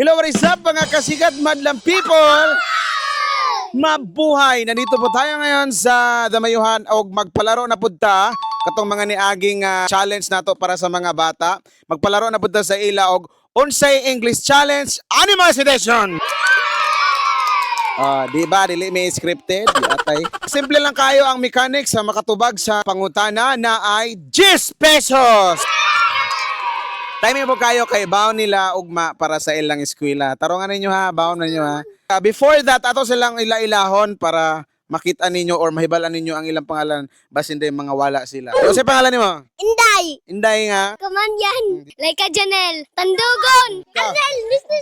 Hello, what is up mga kasikat madlang people? Mabuhay! Nandito po tayo ngayon sa Damayuhan o magpalaro na punta katong mga niaging challenge nato para sa mga bata. Magpalaro na punta sa ila og Unsay English Challenge Animals Edition. Di ba? Dili may scripted. Atay. Simple lang kayo ang mechanics sa makatubag sa pangutana na ay 10 pesos. Time po kayo kay baon nila ugma para sa ilang eskwela. Tarungan ninyo ha, baon ninyo ha. Before that, ato silang ila-ilahon para makita ninyo or mahibalan ninyo ang ilang pangalan bas hindi mga wala sila. Ano sa pangalan nimo? Inday! Inday nga. Kaman yan! Like a Janelle! Tandugon! Janelle! Mr.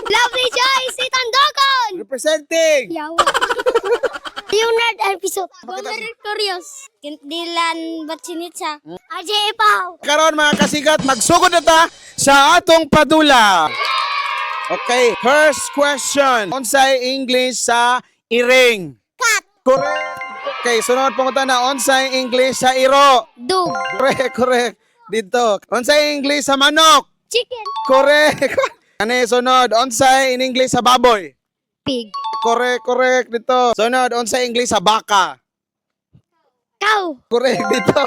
Lovely Joyce! Si Tandugon! Representing! Yawa! Leonard episode. Gomer Curious. Dilan Batsinitsa. Ajay Ipaw. Karon mga kasikat, magsugod na ta sa atong padula. Okay, first question. Unsay English sa iring? Cat. Correct. Okay, sunod pangutana. Unsay English sa iro? Dog. Correct. Dito. Unsay English sa manok? Chicken. Correct. Ano sunod? Unsay in English sa baboy? Pig. Correct dito. Sunod, unsay English sa baka? Cow. Correct dito.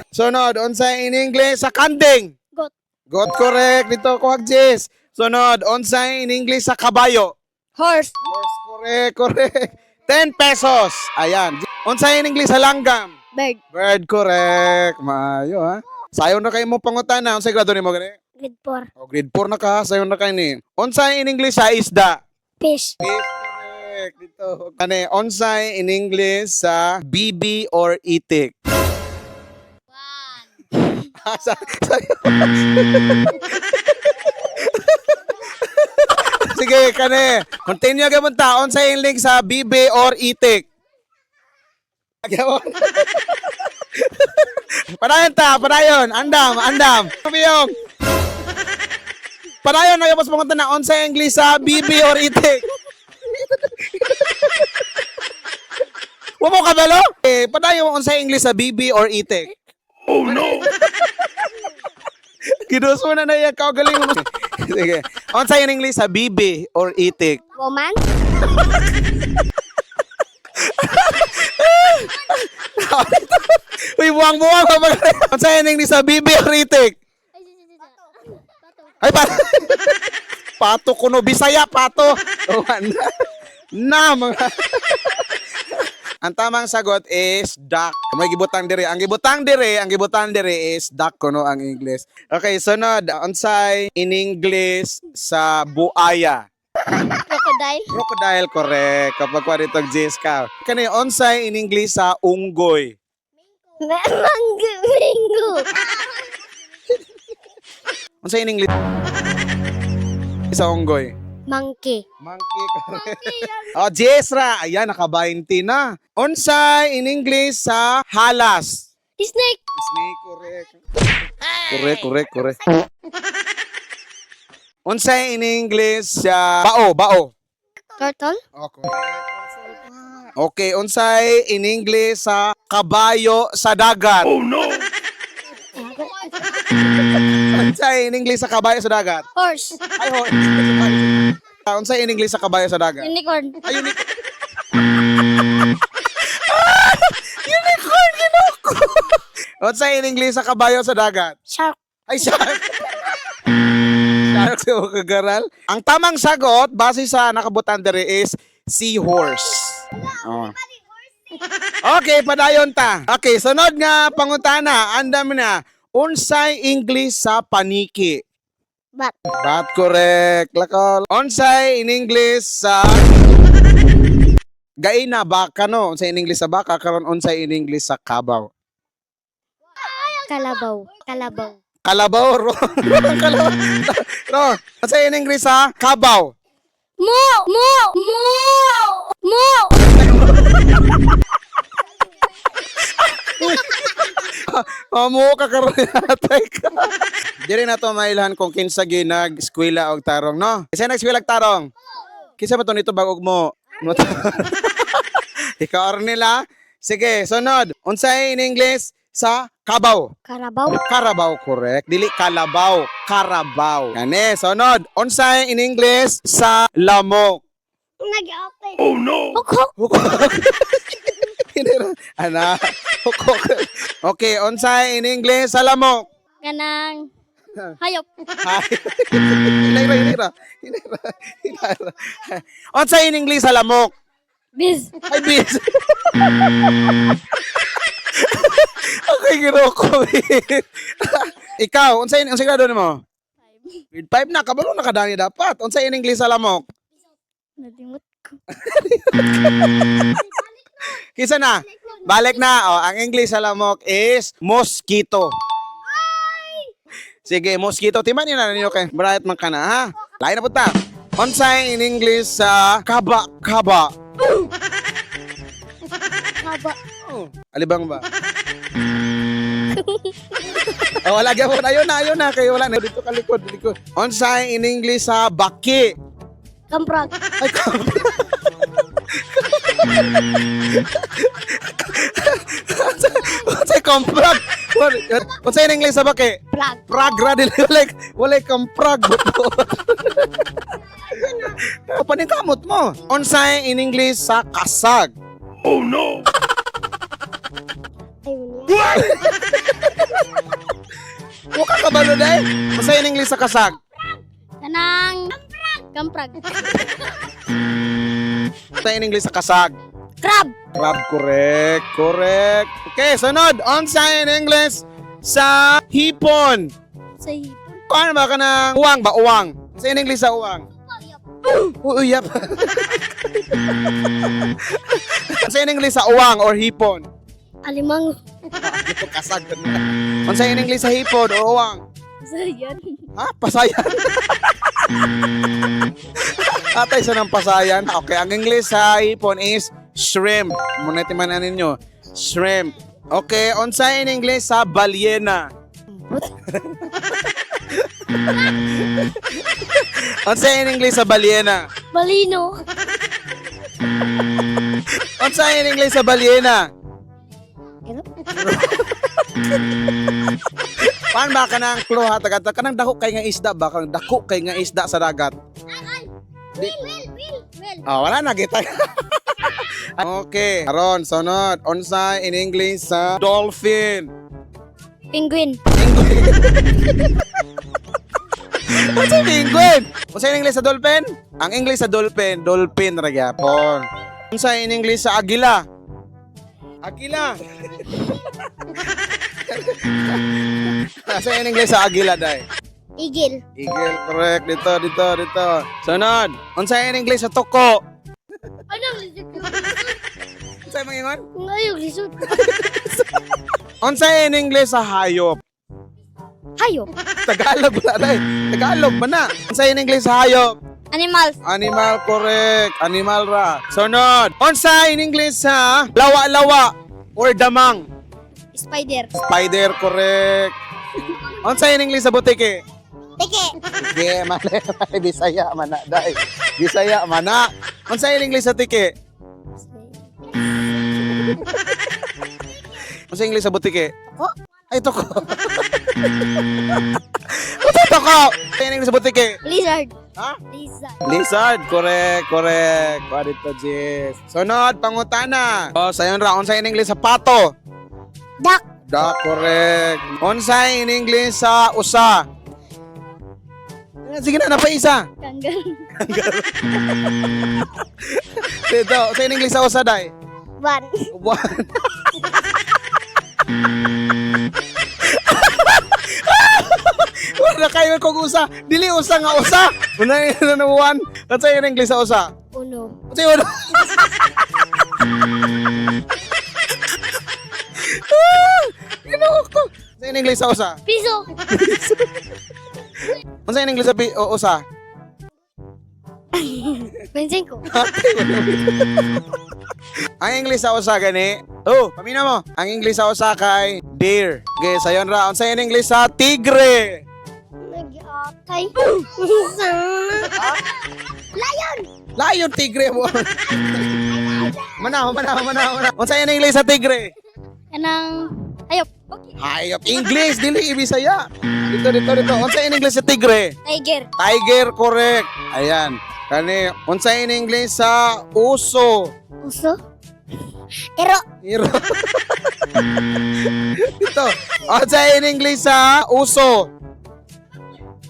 Sunod, unsay in English sa kanding? Goat. Got correct dito, kuhag Jess. Sunod, unsay in English sa kabayo? Horse. Horse, correct. 10 pesos. Ayan. Unsay in English sa langgam? Bird. Bird, correct. Maayo ha. Sayon na kayo mo pangutana. Unsay grado nimo gani? Grade 4. Oh, grade 4 na ka. Sayon na kayo ni. Unsay in English sa isda? Fish. Fish, correct. Dito. Kani, unsay in English sa bibi or itik? Sige, kani. Continue ka punta. Unsay in English sa bibi or itik? Padayon ta, padayon. Andam. Pabiyong. Padayon na yapos pangunta na unsay English sa bibi or itik. Wa mo kabalo? Padayon unsay English sa bibi or itik. Oh no. Kinuso na yung galing mo. Sige. Unsay in English sa bibi or itik? Woman. Uy, buwang-buwang pa ba? Unsay in English sa bibi or itik? Ay, pato kuno Bisaya, pato. Na mga. Ang tamang sagot is duck. May gibutang dire. Ang gibutang dire is duck kuno ang English. Okay, sunod. Unsay in English sa buaya? Crocodile. Crocodile, correct. Kapag kwa dito Jiska. Kani unsay in English sa unggoy? Mango. Unsay in English sa unggoy? Monkey. Monkey, correct. Oh, Jesra. Ayan, naka-20 na. Unsay in English sa halas? Snake. Snake, correct. Unsay in English sa bao? Turtle. Oh, correct. Okay, unsay in English sa kabayo sa dagat? Oh no. Unsay in English sa kabayo sa dagat? Horse. Ay, unsay in English sa kabayo sa dagat? Unicorn. Ay, unicorn. Unicorn, ginoko. Unsay in English sa kabayo sa dagat? Shark. Ay, shark. Shark si kagaral. Ang tamang sagot, base sa nakabutan dere is seahorse. Oh. Okay, padayon ta. Okay, sunod nga pangutana. Andam na. Unsay English sa paniki? Bat. Bat, correct. Lakol. Unsay in English sa gaina, baka no? Unsay in English sa baka, karon unsay in English sa kabaw? Kalabaw. Kalabaw, ro. Kalabaw. Ro, unsay in English sa kabaw? Mo. Amo ka karon natay ka. Dire na to mailhan kung kinsa ginag eskwela og tarong, no? Kinsa nag-eskwela og tarong? Kinsa ba to nito bagog mo? Ikaw or nila? Sige, sunod. Unsay in English sa Kabaw? Karabaw. Carabao, correct. Dili kalabaw, Carabao. Kani, sunod. Unsay in English sa lamok? Nag-aapay. Oh no! Hukok. Hukok. Ana, hukok. Okay, unsay in English sa lamok? Ganang. Hayop. Hi. Hinayra. Unsay in English sa lamok? Biz. Ay, bis. Okay, ginoko. Ikaw, unsay grado nimo? Grade 5 na, kabalo na kadani dapat. Unsay in English sa lamok? Nalimot ko. Kisa na? Balik na. Oh, ang English sa lamok is mosquito. Sige, mosquito. Timan niyo na ninyo kay Bright man ka na, ha? Lain na punta. Unsay in English sa kaba? Haba. Oh, alibang ba? Oh, wala gyapon. Ayun na. Kay wala na. Dito ka likod. Unsay in English sa baki? Kamprag. Ay, Unsay komprag? Unsay in English sa baki? Prag. Prag ra dili walay kang prag. O paningkamot mo. Unsay in English sa kasag? Ayun yan. Mukha ka ba day? Unsay in English sa kasag? Ganang. Kamprag. Unsay in English sa kasag? Crab. Crab, correct. Okay, sunod. Unsay in English sa hipon? Sa hipon. Paano ba ka ng uwang ba? Uwang. Unsay in English sa uwang? Uyap. Unsay in English sa uwang or hipon? Alimang. Ito kasag. Unsay in English sa hipon or uwang? Sayan. Ha? Pasayan? Atay sa ng pasayan. Okay, ang English sa hipon is shrimp. Muna timanan ninyo. Shrimp. Okay, unsay in English sa balyena? Unsay in English sa balyena? Balino. Unsay in English sa balyena? Ano? Paano ba ka ng clue ha? Tagat ka ng dako kay nga isda ba? Kanang dako kay nga isda sa dagat. Will. Oh, wala na kita. Okay, aron sunod. Unsay in English sa dolphin? Penguin. Unsay penguin? Unsay in English sa dolphin? Ang English sa dolphin ra gyapon. Unsay in English sa agila? Agila. Unsay in English sa agila day? Igil. Eagle, correct. Dito. Sunod. Unsay in English sa toko? Ano lisod? Unsay mangingon? Ngayong lisod. Unsay in English sa hayop? Hayop. Tagalog wala day. Tagalog ba na? Unsay in English sa hayop? Animals. Animal, correct. Animal ra. Sunod. Unsay in English sa lawa-lawa or damang? Spider. Spider, correct. Unsay in English sa butike? Teke. Sige, mali. Bisaya mana day. Bisaya mana. Unsay in English sa tike? Unsay English sa butike? Toko. Ay, toko. Unsay toko? Unsay in English sa butike? Lizard. Ha? Lizard. Lizard, correct. Dito, Jess. Sunod, pangutana. O, sayon ra. Unsay in English sa pato? Duck. Duck, correct. Unsay in English sa usa? Sige na, napaisa. Kangaroo. Dito, unsay in English sa usa, day? Van. One. Wala kayo kung usa. Dili usa nga usa. Una yun na one. Unsay in English sa usa? Uno. Unsay uno? Ginoo ko. Unsay in English sa usa? Piso. Unsay in English sa usa? Bensin ko. Ang English sa usa gani. Oh, pamina mo. Ang English sa usa kay deer. Okay, sayon ra. Unsay in English sa tigre? Nag-atay. Lion. Lion, tigre mo. Manaw. Unsay in English sa tigre? Kanang Hayop. Okay. Hayop. English, dili Bisaya. Dito. Unsa in English sa tigre? Tiger. Tiger, correct. Ayan. Kani, unsa in English sa uso? Uso. Ero. Hero. Dito. Unsa in English sa uso?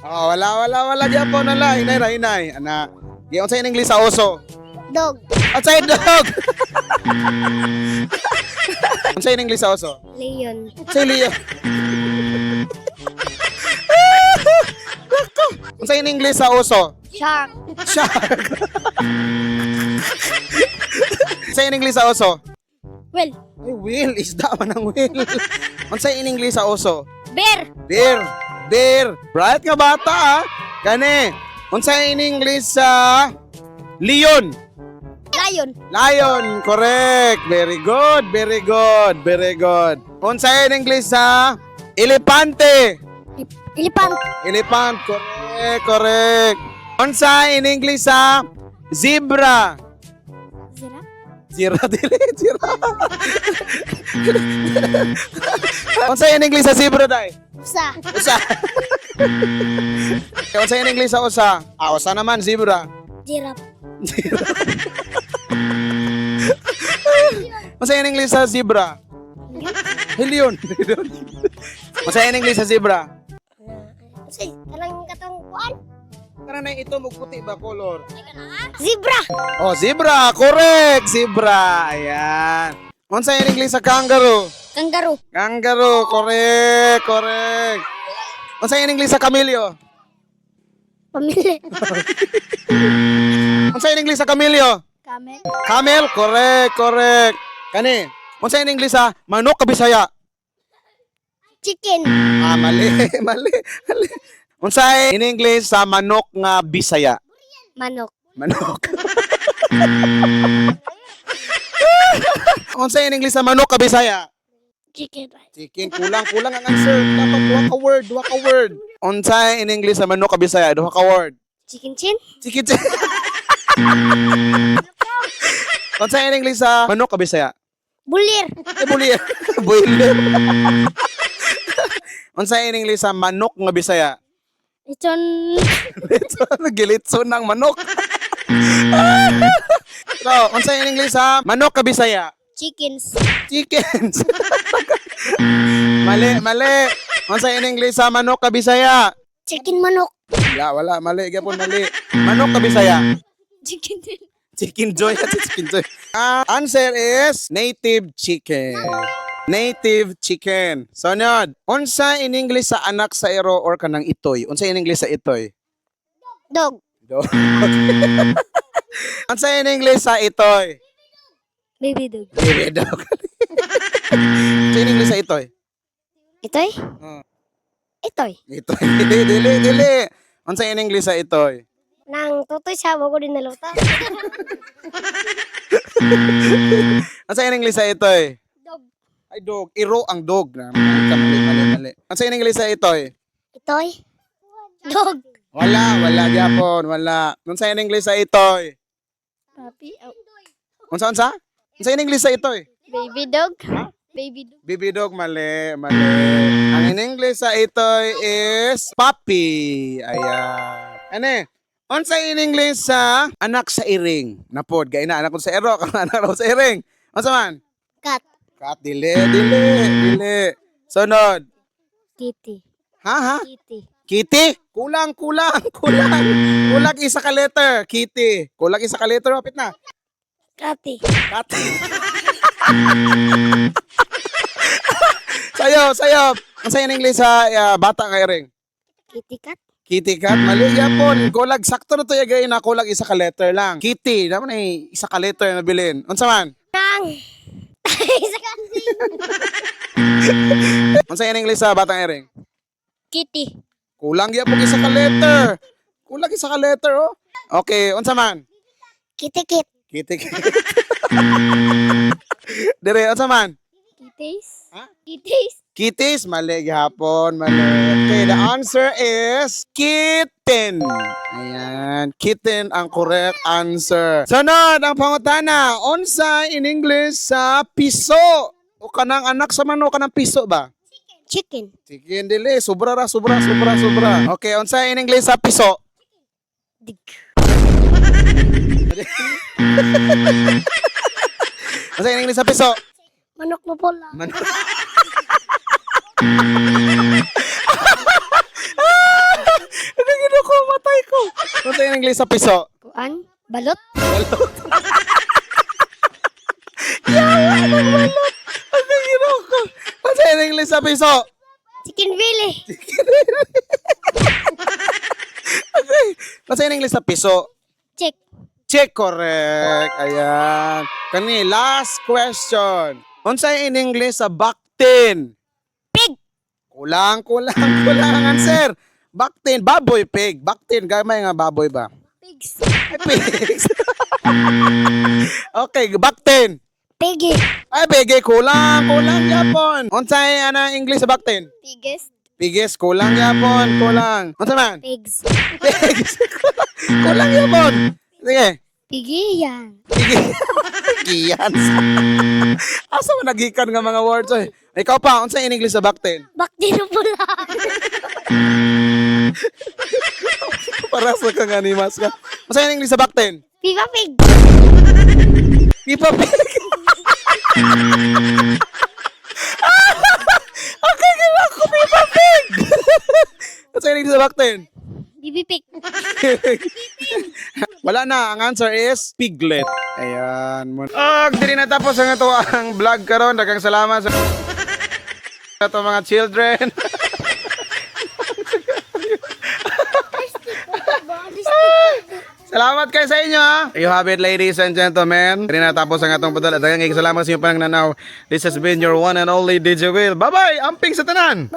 Oh, wala. Japon wala. Hinay. Ana. Di unsa in English sa uso? Dog. Unsa in dog? Unsa in English sa oso? Leon. Unsa in Leo? Unsa in English sa oso? Shark. Shark. Unsa in English sa oso? Well. Ay, whale. Isda man ang whale. Unsa in English sa oso? Bear. Bear. Bright nga bata ah. Kani. Unsa in English sa leon? Lion. Correct. Very good. Unsa in English sa elepante? Elephant. Correct. Unsa in English sa zebra? Giraffe. Zira. Unsa in English sa zebra dai? Usa. Usa. Unsa in English sa usa? Usa naman zebra. Giraffe. Unsa in English sa zebra? Leon. Unsa in English sa zebra? Kasi, kanang katong kuan? Kana na ito magputi ba color? Zebra. Oh, zebra. Correct. Zebra. Ayan. Unsa in English sa kangaroo? Kangaroo. Correct. Unsa in English sa camellia? Pamili. Unsa in English sa camellia? Camel. Camel. Correct. Kani. Unsa in English sa manok ka Bisaya? Chicken. Mali. Unsa in English sa manok nga Bisaya? Manok. Unsa in English sa manok ka Bisaya? Chicken. Chicken. Kulang ang answer. Dapat duha ka word. Unsa in English sa manok ka Bisaya? Duha ka word. Chicken chin. Chicken. Unsa in English sa manok ka Bisaya? Bulir. Bulir. Bulir. Unsa in English sa manok nga Bisaya? Iton. Gilitson ng manok. So, unsa in English sa manok ka Bisaya? Chickens. Chickens. Mali. Unsa in English sa manok ka Bisaya? Chicken manok. Wala. Mali. Gapon mali. Manok ka Bisaya? Chicken. Chicken Joy. Answer is native chicken. Sunod. Unsa in English sa anak sa ero or kanang itoy? Unsa in English sa itoy? Dog. Unsa in English sa itoy? Baby dog. Baby dog. Unsa in English sa itoy? Itoy? Oh. Itoy. Itoy. Dili. Unsa in English sa itoy? Nang tutoy siya, wag ko din naluta. Unsa in English sa itoy? Dog. Ay, dog. Iro ang dog. Mali. Unsa in English sa itoy? Itoy? Dog. Wala, Japon. Wala. Unsa in English sa itoy? Papi. Oh. Unsa? Unsa in English sa itoy? Baby dog. Ha? Baby dog. Baby dog, mali. Ang in English sa itoy is puppy. Ayan. Ane, unsa in English sa anak sa iring? Napod, gay na anak ko sa ero, kang anak ko sa iring. Unsa man? Cat. Kat, dili. Sunod. Kitty. Ha? Kitty. Kitty? Kulang. Kulang isa ka letter. Kitty. Kulang isa ka letter. Kapit na. Catty. Kat. Sayo. Unsa in English sa bata nga iring? Kitty cat. Kitty cat, mali yapon. Kulag sakto na to yagay na kulag isa ka letter lang. Kitty, naman ay isa ka letter na bilin. Unsa man? Nang. Sa kansi. Unsa in English sa batang iring? Kitty. Kulang yapon isa ka letter. Kulang isa ka letter oh. Okay, unsa man? Kitty kit. Kitty cat. Dire, unsa man? Kitties. Ha? Kitties. Kitties, mali gihapon, mali. Okay, the answer is kitten. Ayan, kitten ang correct answer. Sunod ang pangutana, unsa in English sa piso? O kanang anak sa manok, kanang piso ba? Chicken. Chicken dili, sobra ra, sobra. Okay, unsa in English sa piso? Dig. Unsa in English sa piso? Manok mo pula. Ano ko, matay ko. Unsa in English sa piso? Kuan? Balot? Ano ko? Unsa in English sa piso? Chicken belly. Okay. Unsa in English sa piso? Check. Check, correct. Ayan. Kani, last question. Unsa in English sa baktin? Pig. Kulang answer. Baktin, baboy, pig. Baktin, gamay nga baboy ba? Pigs. Ay, pigs. Okay, baktin. Piggy. Ay, bege, kulang yapon. Unsay ana English sa baktin? Biggest. Pigis, kulang yapon, kulang. Unsa man? Pigs. Pigs. Kulang yapon. Sige. Piggy yan. Kiyan. Asa mo nagikan nga mga words oy? Ikaw pa, unsa in English sa baktin? Bakti na pula. Para sa kang animas ka. Unsa in English sa baktin? Pipa pig. Pipa pig. Okay, kaya ako pipa pig. Unsa in English sa baktin? Bibi pig. Wala na, ang answer is piglet. Ayan. Dili na tapos ang ito ang vlog karon. Daghang salamat sa ito mga children. Salamat kayo sa inyo ha. You have it, ladies and gentlemen. Dili na tapos ang atong padala. Daghang salamat sa inyo panananaw. This has been your one and only DJ Will. Bye-bye! Amping sa tanan!